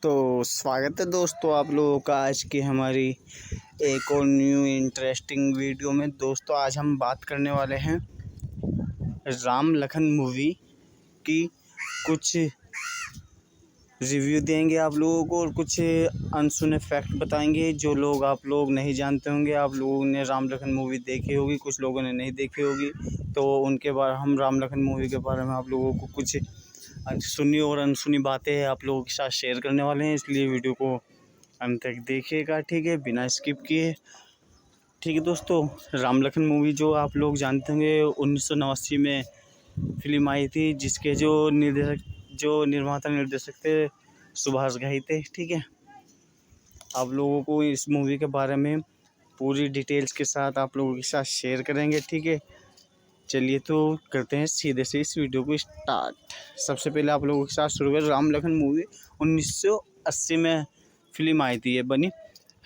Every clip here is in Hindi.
तो स्वागत है दोस्तों आप लोगों का आज की हमारी एक और न्यू इंटरेस्टिंग वीडियो में। दोस्तों आज हम बात करने वाले हैं राम लखन मूवी की। कुछ रिव्यू देंगे आप लोगों को और कुछ अनसुने फैक्ट बताएंगे जो लोग आप लोग नहीं जानते होंगे। आप लोगों ने राम लखन मूवी देखी होगी, कुछ लोगों ने नहीं देखी होगी, तो उनके बारे हम राम लखन मूवी के बारे में आप लोगों को कुछ सुनी और अनसुनी बातें आप लोगों के साथ शेयर करने वाले हैं। इसलिए वीडियो को अंत तक देखिएगा, ठीक है, बिना स्किप किए। ठीक है दोस्तों, राम लखन मूवी जो आप लोग जानते होंगे 1989 में फिल्म आई थी, जिसके जो निर्माता निर्देशक थे सुभाष घई थे। ठीक है, आप लोगों को इस मूवी के बारे में पूरी डिटेल्स के साथ आप लोगों के साथ शेयर करेंगे। ठीक है, चलिए तो करते हैं सीधे से इस वीडियो को स्टार्ट। सबसे पहले आप लोगों के साथ शुरू करें। राम लखन मूवी 1980 में फिल्म आई थी। ये बनी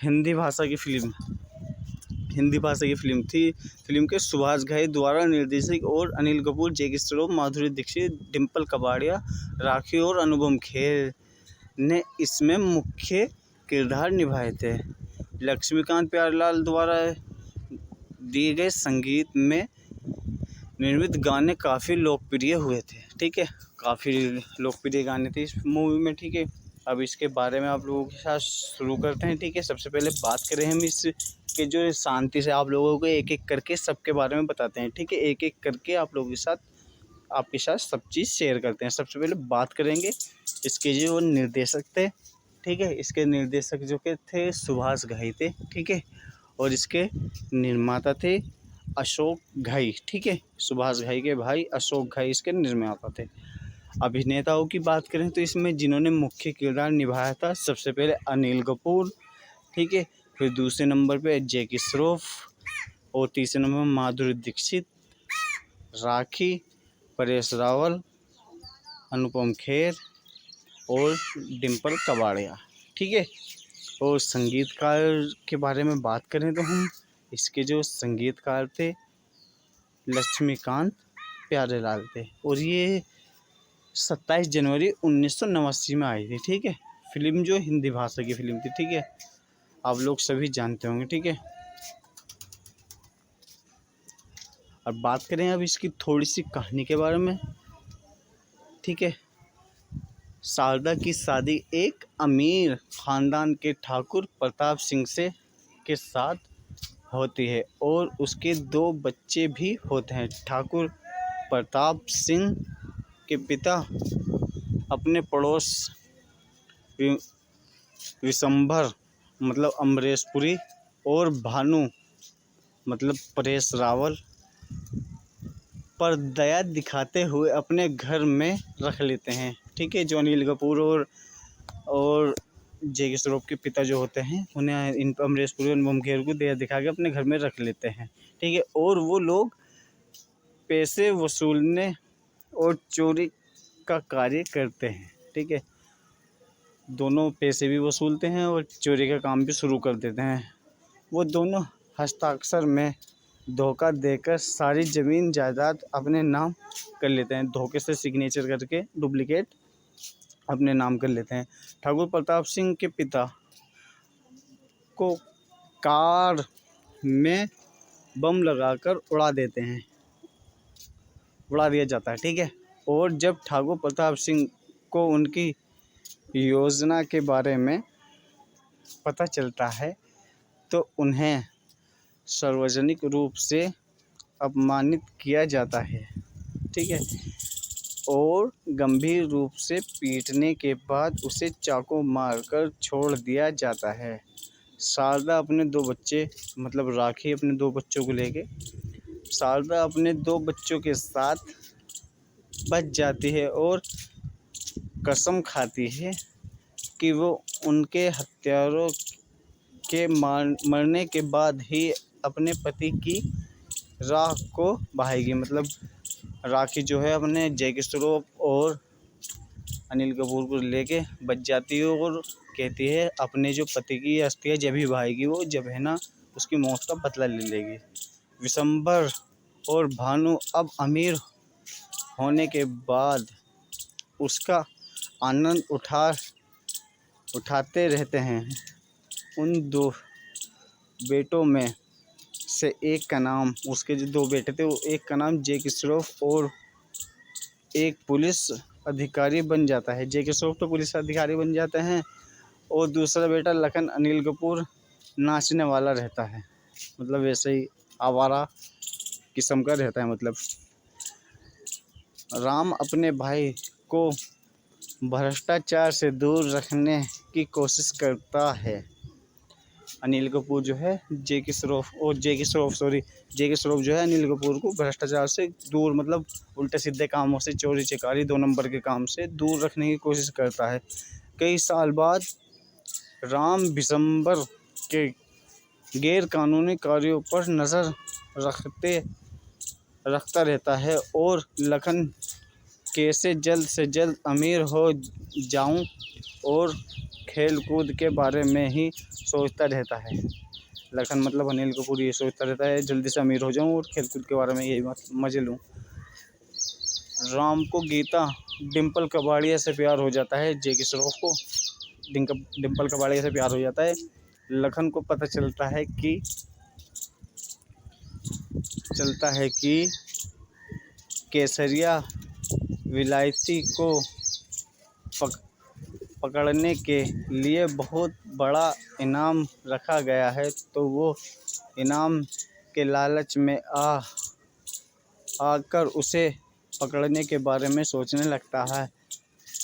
हिंदी भाषा की फिल्म थी। फिल्म के सुभाष घई द्वारा निर्देशित और अनिल कपूर, जैकी श्रॉफ, माधुरी दीक्षित, डिम्पल कपाड़िया, राखी और अनुपम खेर ने इसमें मुख्य किरदार निभाए थे। लक्ष्मीकांत प्यारेलाल द्वारा दिए गए संगीत में निर्मित गाने काफ़ी लोकप्रिय हुए थे। ठीक है, काफ़ी लोकप्रिय गाने थे इस मूवी में। ठीक है, अब इसके बारे में आप लोगों के साथ शुरू करते हैं। ठीक है, सबसे पहले बात करें हम इसके जो शांति से आप लोगों को एक एक करके सबके बारे में बताते हैं। ठीक है, एक एक करके आप लोगों के साथ सब चीज़ शेयर करते हैं। सबसे पहले बात करेंगे इसके जो निर्देशक थे। ठीक है, इसके निर्देशक जो के थे सुभाष घई थे। ठीक है, और इसके निर्माता थे अशोक घई। ठीक है, सुभाष घई के भाई अशोक घई इसके निर्माता थे। अभिनेताओं की बात करें तो इसमें जिन्होंने मुख्य किरदार निभाया था, सबसे पहले अनिल कपूर। ठीक है, फिर दूसरे नंबर पे जैकी श्रॉफ और तीसरे नंबर पर माधुरी दीक्षित, राखी, परेश रावल, अनुपम खेर और डिम्पल कपाड़िया। ठीक है, और संगीतकार के बारे में बात करें तो हम इसके जो संगीतकार थे लक्ष्मीकांत प्यारेलाल थे, और ये 27 जनवरी 1989 में आई थी। ठीक है, फिल्म जो हिंदी भाषा की फिल्म थी। ठीक है, आप लोग सभी जानते होंगे। ठीक है, अब बात करें अब इसकी थोड़ी सी कहानी के बारे में। ठीक है, शारदा की शादी एक अमीर खानदान के ठाकुर प्रताप सिंह से के साथ होती है और उसके 2 बच्चे भी होते हैं। ठाकुर प्रताप सिंह के पिता अपने पड़ोस विशंभर मतलब अमरेशपुरी और भानु मतलब परेश रावल पर दया दिखाते हुए अपने घर में रख लेते हैं। ठीक है, जो अनिल कपूर और जैकी श्रॉफ के पिता जो होते हैं, उन्हें इन अमरेशपुरी और मुमखेर को दया दिखा के अपने घर में रख लेते हैं। ठीक है, और वो लोग पैसे वसूलने और चोरी का कार्य करते हैं। ठीक है, दोनों पैसे भी वसूलते हैं और चोरी का काम भी शुरू कर देते हैं। वो दोनों हस्ताक्षर में धोखा देकर सारी ज़मीन जायदाद अपने नाम कर लेते हैं। धोखे से सिग्नेचर करके डुप्लीकेट अपने नाम कर लेते हैं। ठाकुर प्रताप सिंह के पिता को कार में बम लगाकर उड़ा दिया जाता है। ठीक है, और जब ठाकुर प्रताप सिंह को उनकी योजना के बारे में पता चलता है तो उन्हें सार्वजनिक रूप से अपमानित किया जाता है। ठीक है, और गंभीर रूप से पीटने के बाद उसे चाकू मारकर छोड़ दिया जाता है। शारदा अपने 2 बच्चे मतलब राखी अपने 2 बच्चों को लेके शारदा अपने 2 बच्चों के साथ बच जाती है और कसम खाती है कि वो उनके हत्यारों के मरने के बाद ही अपने पति की राख को बहाएगी। मतलब राखी जो है अपने जैकी श्रॉफ और अनिल कपूर को लेके बच जाती है और कहती है अपने जो पति की अस्थियाँ जब ही बहाएगी, वो जब है ना उसकी मौत का बदला ले लेगी। विशंभर और भानु अब अमीर होने के बाद उसका आनंद उठाते रहते हैं। उन दो बेटों में से एक का नाम, उसके जो दो बेटे थे, वो एक का नाम जैकी श्रॉफ और एक पुलिस अधिकारी बन जाता है। जैकी श्रॉफ तो पुलिस अधिकारी बन जाते हैं और दूसरा बेटा लखन अनिल कपूर नाचने वाला रहता है। मतलब वैसे ही आवारा किस्म का रहता है। मतलब राम अपने भाई को भ्रष्टाचार से दूर रखने की कोशिश करता है। अनिल कपूर जो है जैकी श्रॉफ जो है अनिल कपूर को भ्रष्टाचार से दूर, मतलब उल्टे सीधे कामों से, चोरी चकारी, 2 नंबर के काम से दूर रखने की कोशिश करता है। कई साल बाद राम बिशंबर के गैर कानूनी कार्यों पर नज़र रखता रहता है और लखन कैसे जल्द से जल्द अमीर हो जाऊं और खेल कूद के बारे में ही सोचता रहता है। लखन मतलब अनिल कपूर ये सोचता रहता है जल्दी से अमीर हो जाऊं और खेल कूद के बारे में यही मज़े लूं। राम को गीता डिम्पल कबाड़िया से प्यार हो जाता है। जैकी श्रॉफ को डिम्पल कबाड़िया से प्यार हो जाता है। लखन को पता चलता है कि केसरिया विलायती को पकड़ने के लिए बहुत बड़ा इनाम रखा गया है, तो वो इनाम के लालच में आकर उसे पकड़ने के बारे में सोचने लगता है।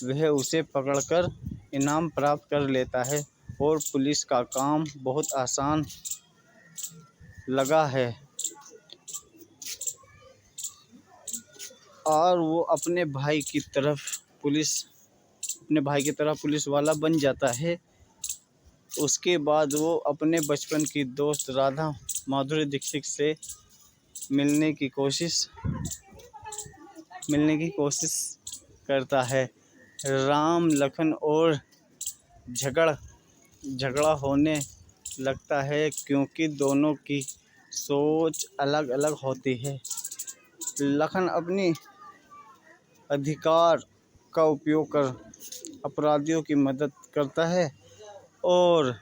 वह उसे पकड़कर इनाम प्राप्त कर लेता है और पुलिस का काम बहुत आसान लगा है और वो अपने भाई की तरह पुलिस वाला बन जाता है। उसके बाद वो अपने बचपन की दोस्त राधा माधुरी दीक्षित से मिलने की कोशिश करता है। राम लखन और झगड़ा होने लगता है क्योंकि दोनों की सोच अलग अलग होती है। लखन अपनी अधिकार का उपयोग कर अपराधियों की मदद करता है और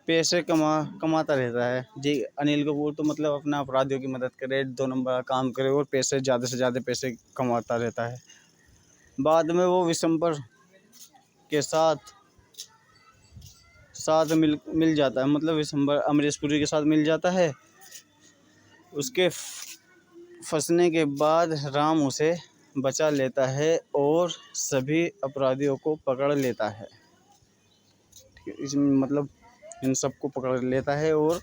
पैसे कमाता रहता है। जी अनिल कपूर तो मतलब अपना अपराधियों की मदद करे, 2 नंबर का काम करे और पैसे ज़्यादा से ज़्यादा पैसे कमाता रहता है। बाद में वो विशंबर के साथ मिल जाता है, मतलब विशंबर अमरीश पुरी के साथ मिल जाता है। उसके फंसने के बाद राम उसे बचा लेता है और सभी अपराधियों को पकड़ लेता है। इसमें मतलब इन सबको पकड़ लेता है और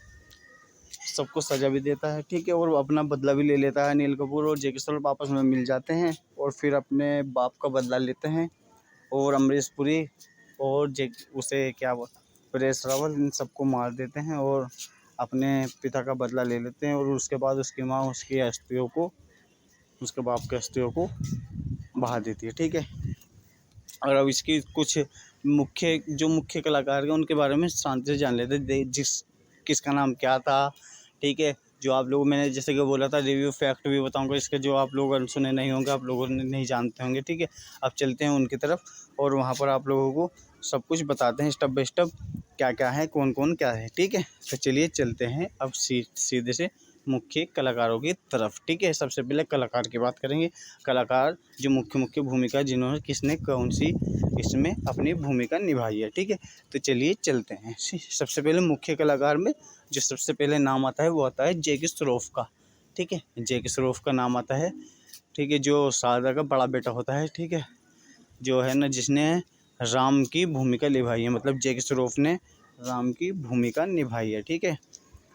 सबको सज़ा भी देता है, ठीक है, और अपना बदला भी ले लेता है। अनिल कपूर और जैकी श्रॉफ आपस में मिल जाते हैं और फिर अपने बाप का बदला लेते हैं और अमरीश पुरी और उसे परेश रावल, इन सबको मार देते हैं और अपने पिता का बदला ले लेते हैं। और उसके बाद उसकी माँ उसके बाप के अस्थियों को बहा देती है, ठीक है। और अब इसकी कुछ मुख्य कलाकार हैं उनके बारे में शांति से जान लेते हैं। किसका नाम क्या था, ठीक है। जो आप लोगों, मैंने जैसे कि बोला था, रिव्यू फैक्ट भी बताऊंगा इसके, जो आप लोग सुने नहीं होंगे, आप लोगों ने नहीं जानते होंगे, ठीक है। अब चलते हैं उनकी तरफ और वहाँ पर आप लोगों को सब कुछ बताते हैं स्टेप बाय स्टेप, क्या क्या है, कौन कौन क्या है, ठीक है। तो चलिए चलते हैं अब सीधे से मुख्य कलाकारों की तरफ, ठीक है। सबसे पहले कलाकार की बात करेंगे। कलाकार जो मुख्य भूमिका जिन्होंने किसने कौन सी इसमें अपनी भूमिका निभाई है, ठीक है। तो चलिए चलते हैं। सबसे पहले मुख्य कलाकार में जो सबसे पहले नाम आता है वो आता है जैकी श्रॉफ का, ठीक है। जैकी श्रॉफ का नाम आता है, ठीक है, जो शारदा का बड़ा बेटा होता है, ठीक है, जो है ना, जिसने राम की भूमिका निभाई है, मतलब जैकी श्रॉफ ने राम की भूमिका निभाई है, ठीक है।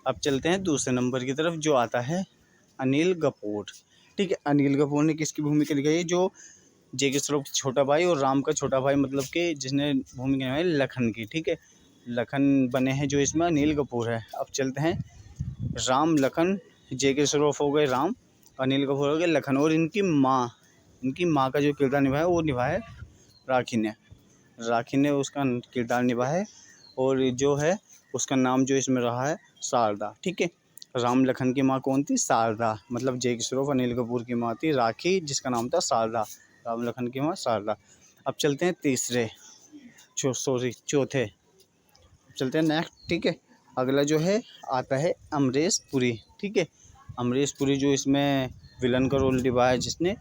अब चलते हैं दूसरे नंबर की तरफ, जो आता है अनिल कपूर, ठीक है। अनिल कपूर ने किसकी भूमिका निभाई है? जो जैकी श्रॉफ छोटा भाई और राम का छोटा भाई, मतलब कि जिसने भूमिका निभाई लखन की, ठीक है। लखन बने हैं जो इसमें अनिल कपूर है। अब चलते हैं राम लखन, जैकी श्रॉफ हो गए राम, अनिल कपूर हो गए लखन, और इनकी माँ का जो किरदार निभाया वो निभाया राखी ने उसका किरदार निभाया है। और जो है उसका नाम जो इसमें रहा है शारदा, ठीक है। राम लखन की माँ कौन थी? शारदा, मतलब जैकी श्रॉफ अनिल कपूर की माँ थी राखी, जिसका नाम था शारदा। राम लखन की माँ शारदा। अब चलते हैं तीसरे, चौथे। चलते हैं नेक्स्ट, ठीक है। अगला जो है आता है अमरीश पुरी, ठीक है। अमरीश पुरी जो इसमें विलन का रोल निभाया, जिसने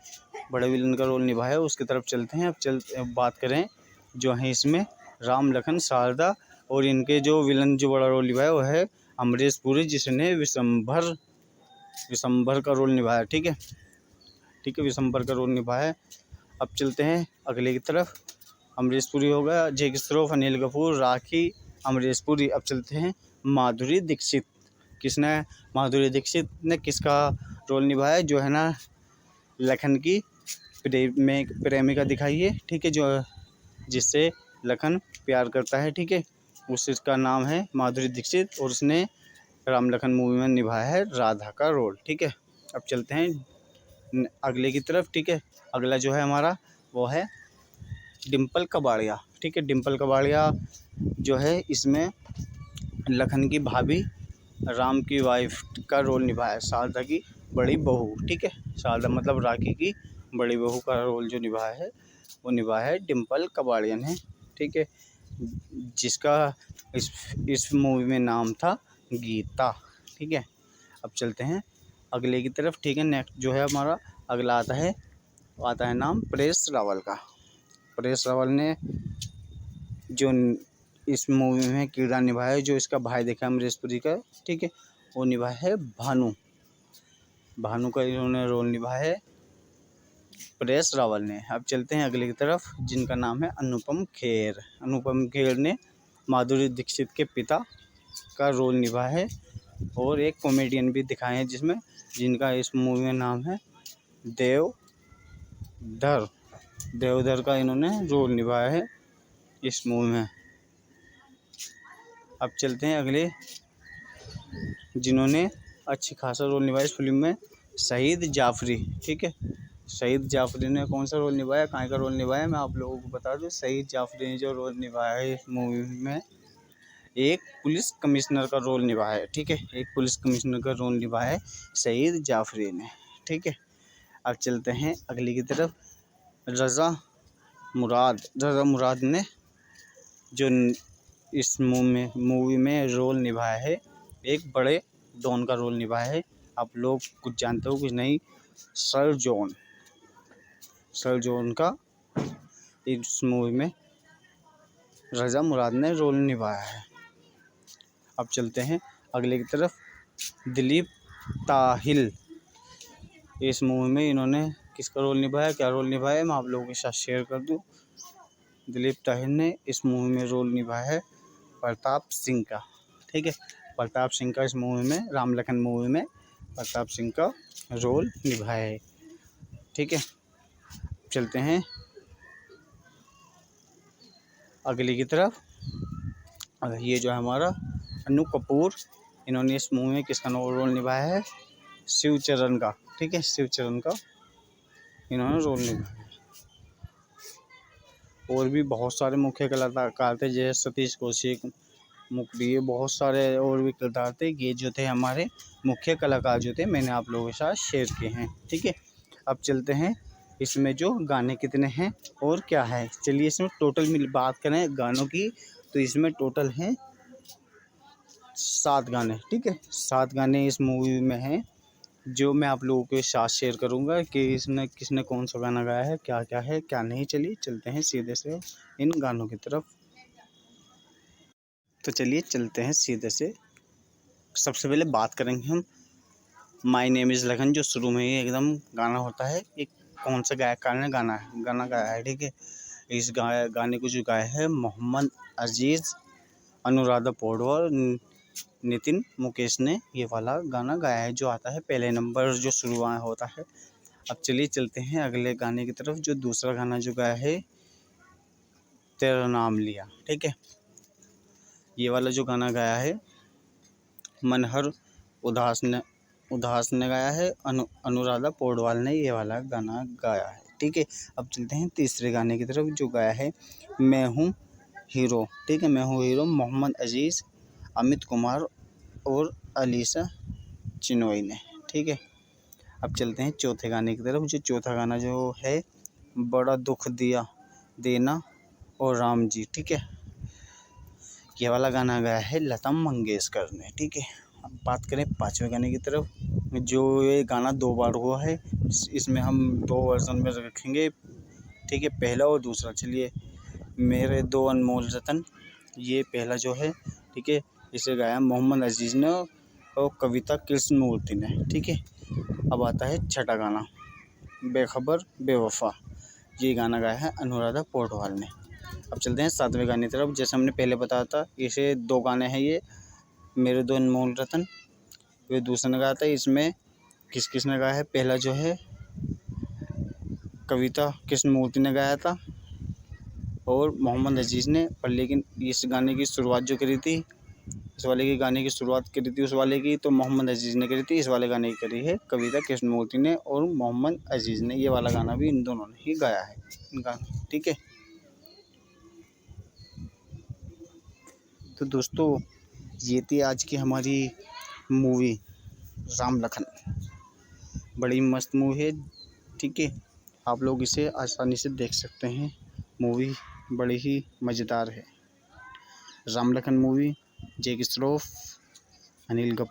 बड़े विलन का रोल निभाया, उसकी तरफ चलते हैं। अब बात करें जो है इसमें राम लखन शारदा, और इनके जो विलन जो बड़ा रोल निभाया वो है अमरीश पुरी, जिसने विशंभर का रोल निभाया, ठीक है। विशंभर का रोल निभाया। अब चलते हैं अगले की तरफ। अमरीश पुरी हो गया, जैकी श्रॉफ, अनिल कपूर, राखी, अमरीश पुरी। अब चलते हैं माधुरी दीक्षित। माधुरी दीक्षित ने किसका रोल निभाया, जो है ना लखन की प्रेमिका दिखाई है, ठीक है, जो जिससे लखन प्यार करता है, ठीक है। उसका नाम है माधुरी दीक्षित, और उसने राम लखन मूवी में निभाया है राधा का रोल, ठीक है। अब चलते हैं अगले की तरफ, ठीक है। अगला जो है हमारा वो है डिम्पल कबाड़िया, ठीक है। डिम्पल कबाड़िया जो है इसमें लखन की भाभी, राम की वाइफ का रोल निभाया, शारदा की बड़ी बहू, ठीक है। शारदा मतलब राखी की बड़ी बहू का रोल जो निभाया है वो निभाया है डिम्पल कबाड़िया ने, ठीक है, जिसका इस मूवी में नाम था गीता, ठीक है। अब चलते हैं अगले की तरफ, ठीक है। नेक्स्ट जो है हमारा अगला आता है नाम परेश रावल का। परेश रावल ने जो इस मूवी में किरदार निभाया है, जो इसका भाई देखा अमरीश पुरी का, ठीक है, वो निभाया है भानु का इन्होंने रोल निभाया है परेश रावल ने। अब चलते हैं अगले की तरफ, जिनका नाम है अनुपम खेर। अनुपम खेर ने माधुरी दीक्षित के पिता का रोल निभाया है, और एक कॉमेडियन भी दिखाए हैं जिनका इस मूवी में नाम है देवधर का इन्होंने रोल निभाया है इस मूवी में। अब चलते हैं अगले, जिन्होंने अच्छी खासा रोल निभाया इस फिल्म में, शहीद जाफरी, ठीक है। शहीद जाफरी ने कौन सा रोल निभाया, कहाँ का रोल निभाया, मैं आप लोगों को बता दूं। शहीद जाफरी ने जो रोल निभाया है इस मूवी में, एक पुलिस कमिश्नर का रोल निभाया है, ठीक है। एक पुलिस कमिश्नर का रोल निभाया है शहीद जाफरी ने, ठीक है। अब चलते हैं अगली की तरफ। रज़ा मुराद ने जो इस मूवी में रोल निभाया है, एक बड़े डॉन का रोल निभाया है। आप लोग कुछ जानते हो कुछ नहीं, सर जॉन का इस मूवी में रज़ा मुराद ने रोल निभाया है। अब चलते हैं अगले की तरफ। दिलीप ताहिल, इस मूवी में इन्होंने किसका रोल निभाया, क्या रोल निभाया, मैं आप लोगों के साथ शेयर कर दूं। दिलीप ताहिल ने इस मूवी में रोल निभाया है प्रताप सिंह का, ठीक है। प्रताप सिंह का इस मूवी में, राम लखन मूवी में प्रताप सिंह का रोल निभाया है, ठीक है। चलते हैं अगली की तरफ। ये जो है हमारा अनु कपूर, इन्होंने इस मूवी में किसका रोल निभाया है, शिवचरण का, ठीक है। शिवचरण का इन्होंने रोल निभाया है। और भी बहुत सारे मुख्य कलाकार थे, जैसे सतीश कौशिक, मुकबिर, बहुत सारे और भी किरदार थे। ये जो थे हमारे मुख्य कलाकार जो थे, मैंने आप लोगों के साथ शेयर किए हैं, ठीक है। अब चलते हैं इसमें जो गाने कितने हैं और क्या है। चलिए इसमें टोटल बात करें गानों की, तो इसमें टोटल हैं 7 गाने, ठीक है। 7 गाने इस मूवी में हैं, जो मैं आप लोगों के साथ शेयर करूंगा कि इसमें किसने कौन सा गाना गाया है, क्या क्या है क्या नहीं। चलिए चलते हैं सीधे से इन गानों की तरफ। तो चलिए चलते हैं सीधे से। सबसे पहले बात करेंगे हम माय नेम इज़ लखन, जो शुरू में ही एकदम गाना होता है। एक कौन सा गायकार ने गाना गाया है, ठीक है। इस गाने को जो गाया है मोहम्मद अजीज़, अनुराधा पौडवाल, नितिन मुकेश ने ये वाला गाना गाया है, जो आता है पहले नंबर जो शुरू होता है। अब चलिए चलते हैं अगले गाने की तरफ, जो दूसरा गाना जो गाया है तेरा नाम लिया, ठीक है। ये वाला जो गाना गाया है मनहर उदास ने गाया है, अनुराधा पौडवाल ने ये वाला गाना गाया है, ठीक है। अब चलते हैं तीसरे गाने की तरफ, जो गाया है मैं हूँ हीरो, ठीक है। मैं हूँ हीरो मोहम्मद अजीज़, अमित कुमार और अलीशा चिनोई ने, ठीक है। अब चलते हैं चौथे गाने की तरफ, जो चौथा गाना जो है बड़ा दुख देना और राम जी। ठीक है, ये वाला गाना गाया है लता मंगेशकर ने। ठीक है, अब बात करें 5वें गाने की तरफ, जो ये गाना 2 बार हुआ है। इसमें हम 2 वर्जन में रखेंगे। ठीक है, पहला और दूसरा। चलिए, मेरे 2 अनमोल रतन, ये पहला जो है, ठीक है, इसे गाया मोहम्मद अजीज़ ने और कविता कृष्णमूर्ति ने। ठीक है, अब आता है छठा गाना, बेखबर बेवफा, ये गाना गाया है अनुराधा पौडवाल ने। अब चलते हैं 7वें गाने की तरफ। जैसे हमने पहले बताया था, इसे 2 गाने हैं ये, मेरे 2 अनमोल रतन, ये दूसरा ने गाया था। इसमें किस किस ने गाया है? पहला जो है कविता कृष्णमूर्ति ने गाया था और मोहम्मद अजीज़ ने, पर लेकिन इस गाने की शुरुआत जो करी थी, इस वाले के गाने की शुरुआत करी थी उस वाले की, तो मोहम्मद अजीज़ ने करी थी। इस वाले गाने की करी है कविता कृष्णमूर्ति ने और मोहम्मद अजीज़ ने। ये वाला गाना भी इन दोनों ने ही गाया है गाना। ठीक है, तो दोस्तों ये थी आज की हमारी मूवी राम लखन। बड़ी मस्त मूवी है। ठीक है, आप लोग इसे आसानी से देख सकते हैं। मूवी बड़ी ही मज़ेदार है। राम लखन मूवी, जैकी श्रॉफ, अनिल कपूर।